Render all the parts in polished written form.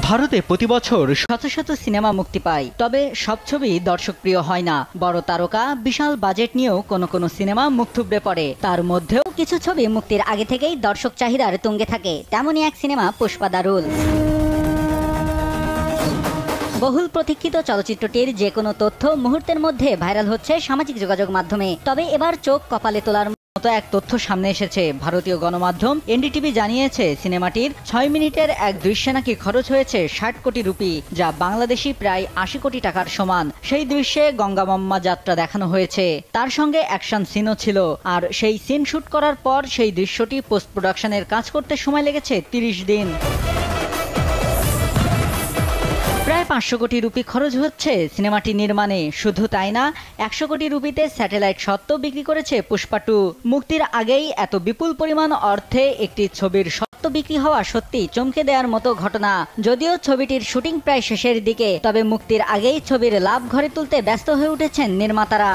ভারতে প্রতি বছর শত শত সিনেমা মুক্তি পায়, তবে সব ছবি দর্শকপ্রিয় হয় না। বড় তারকা, বিশাল বাজেট নিয়েও কোনো সিনেমা মুখ থুবড়ে পড়ে। তার মধ্যেও কিছু ছবি মুক্তির আগে থেকেই দর্শক চাহিদার তুঙ্গে থাকে। তেমনই এক সিনেমা পুষ্পা দ্য রুল। বহুল প্রতীক্ষিত চলচ্চিত্রটির যে কোনো তথ্য মুহূর্তের মধ্যে ভাইরাল হচ্ছে সামাজিক যোগাযোগ মাধ্যমে। তবে এবার চোখ কপালে তোলার মতো এক তথ্য সামনে এসেছে। ভারতীয় গণমাধ্যম এনডিটিভি জানিয়েছে, সিনেমাটির 6 মিনিটের এক দৃশ্যে নাকি খরচ হয়েছে 60 কোটি রুপি, যা বাংলাদেশি প্রায় 80 কোটি টাকার সমান। সেই দৃশ্যে গঙ্গামাম্মা যাত্রা দেখানো হয়েছে, তার সঙ্গে অ্যাকশন সিনও ছিল। আর সেই সিন শুট করার পর সেই দৃশ্যটি পোস্ট প্রোডাকশনের কাজ করতে সময় লেগেছে 30 দিন। প্রায় 500 কোটি রুপি খরচ হচ্ছে সিনেমাটি নির্মাণে। শুধু তাই না, 100 কোটি রুপিতে স্যাটেলাইট স্বত্ব বিক্রি করেছে পুষ্পা 2। মুক্তির আগেই এত বিপুল পরিমাণ অর্থে একটি ছবির স্বত্ব বিক্রি হওয়া সত্যি চমকে দেওয়ার মতো ঘটনা। যদিও ছবিটির শুটিং প্রায় শেষের দিকে, তবে মুক্তির আগেই ছবির লাভ ঘরে তুলতে ব্যস্ত হয়ে উঠেছেন নির্মাতারা।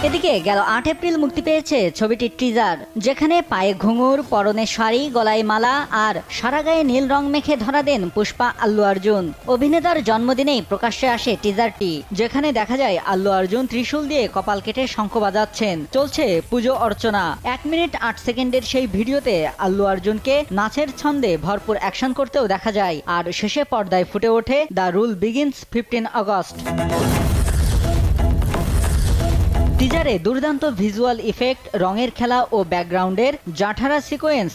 এদিকে গেল 8 এপ্রিল মুক্তি পেয়েছে ছবিটির টিজার, যেখানে পায়ে ঘুঙুর, পরনে শাড়ি, গলায় মালা আর সারা গায়ে নীল রং মেখে ধরা দেন পুষ্পা আল্লু অর্জুন। অভিনেতার জন্মদিনেই প্রকাশ্যে আসে টিজারটি, যেখানে দেখা যায় আল্লু অর্জুন ত্রিশূল দিয়ে কপাল কেটে শঙ্খ বাজাচ্ছেন। চলছে পুজো অর্চনা। 1 মিনিট 8 সেকেন্ডের সেই ভিডিওতে আল্লু অর্জুনকে নাচের ছন্দে ভরপুর অ্যাকশন করতেও দেখা যায়। আর শেষে পর্দায় ফুটে ওঠে দ্য রুল বিগিনস 15 আগস্ট। টিজারে দুর্দান্ত ভিজুয়াল ইফেক্ট, রঙের খেলা ও ব্যাকগ্রাউন্ডের জাঠারা সিকোয়েন্স